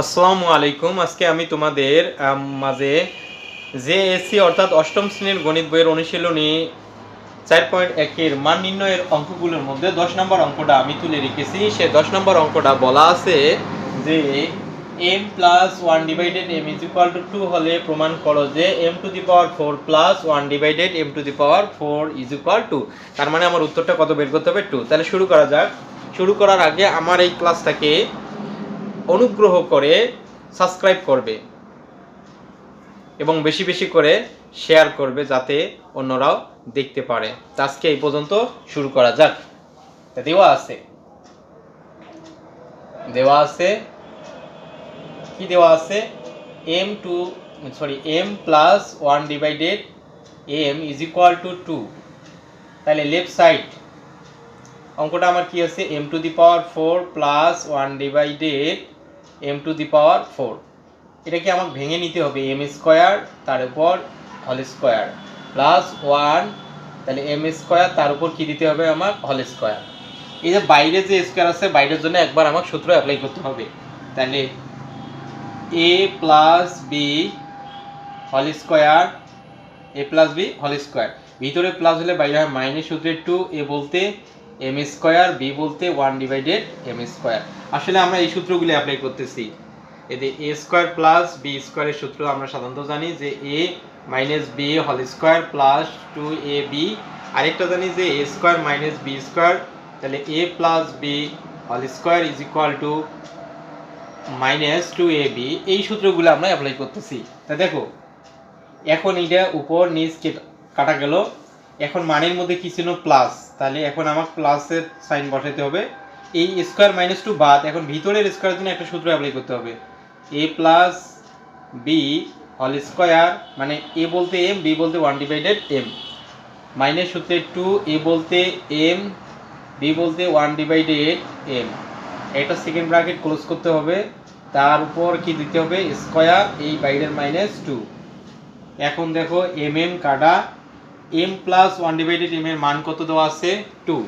আসসালামু আলাইকুম। আজকে আমি তোমাদের মাঝে জেএসসি অর্থাৎ অষ্টম শ্রেণীর গণিত বইয়ের অনুশীলনী 4.1 এর মান নির্ণয়ের অঙ্কগুলোর মধ্যে 10 নম্বর অঙ্কটা আমি তুলে রেখেছি। সে 10 নম্বর অঙ্কটা বলা আছে যে m plus 1 divided m is equal to 2 হলে প্রমাণ করো যে m to the power 4 plus 1 divided m to the power 4 is equal two. তার মানে আমার উত্তরটা কত বের করতে হবে? 2। তাহলে শুরু করা যাক। শুরু করার আগে আমার এই ক্লাসটাকে অনুগ্রহ করে সাবস্ক্রাইব করবে এবং বেশি বেশি করে শেয়ার করবে যাতে অন্যরাও দেখতে পারে। আজকে এই পর্যন্ত, শুরু করা যাক। দেওয়া আছে কি দেওয়া আছে? m plus 1 divided m is equal to 2। তাহলে লেফট সাইড অঙ্কটা আমার কি আছে? m to the power 4 plus 1 divided m to the power 4। এটাকে আমাকে ভেঙে নিতে হবে, m স্কোয়ার তার উপর হোল স্কোয়ার প্লাস 1, তাহলে m স্কোয়ার তার উপর কি দিতে হবে আমার? Whole square. এই যে বাইরে যে স্কোয়ার আছে, বাইরের জন্য একবার আমাকে সূত্র অ্যাপ্লাই করতে হবে। তাহলে a plus B whole square, a plus B whole square, ভিতরে প্লাস হলে বাইরে হয় মাইনাস সূত্রে 2, a বলতে m স্কোয়ার, b বলতে 1 ডিভাইডেড m স্কোয়ার। আসলে আমরা এই সূত্রগুলি অ্যাপ্লাই করতেছি। এতে a স্কোয়ার প্লাস b স্কোয়ারের সূত্র আমরা সাধারণত জানি যে a minus b whole square plus 2ab। আরেকটা জানি যে a square minus b square, তাহলে a plus b whole square is equal to minus 2ab। এই সূত্রগুলো আমরা অ্যাপ্লাই করতেছি। তা দেখো, এখন এইটা উপর নিচ কাটা গেল। এখন মানের মধ্যে কি ছিল? প্লাস। তাহলে এখন আমার প্লাসের সাইন বসাতে হবে। এই স্কোয়ার মাইনাস 2 বাদ, এখন ভিতরের স্কোয়ারের জন্য একটা সূত্র অ্যাপ্লাই করতে হবে। a plus B whole square, মানে a বলতে m, b বলতে 1 ডিভাইডেড m, মাইনাস সূত্রে 2, a বলতে m, b বলতে 1 ডিভাইডেড m। এটা সেকেন্ড ব্র্যাকেট ক্লোজ করতে হবে। তার উপর কি দিতে হবে? স্কোয়ার, এই বাইরের মাইনাস 2। এখন দেখো mm কাটা, m প্লাস 1 ডিভাইডেড m এর মান কত দেওয়া আছে? 2।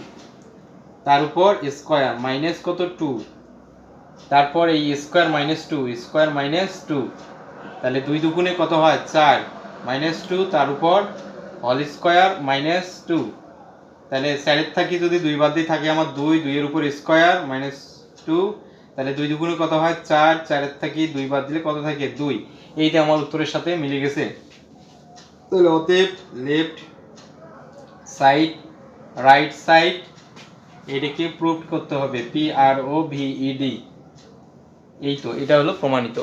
তার উপর স্কোয়ার মাইনাস কত? 2। তারপর এই স্কোয়ার মাইনাস 2, স্কোয়ার মাইনাস 2, তাহলে 2 দুগুণে কত হয়? 4, মাইনাস 2 তার উপর হোল স্কোয়ার মাইনাস 2। তাহলে 4 এর থাকি যদি 2 বাদ দিয়ে থাকে আমার 2, 2 এর উপর স্কোয়ার মাইনাস 2, তাহলে 2 দুগুণে কত হয়? 4, 4 এর থাকি 2 বাদ দিলে কত থাকে? 2। এইটা আমার উত্তরের সাথে মিলে গেছে। তাহলে অতএব লেফট সাইড রাইট সাইড এটাকে প্রুভ করতে হবে, PROVED। এই তো, এটা হলো প্রমাণিত।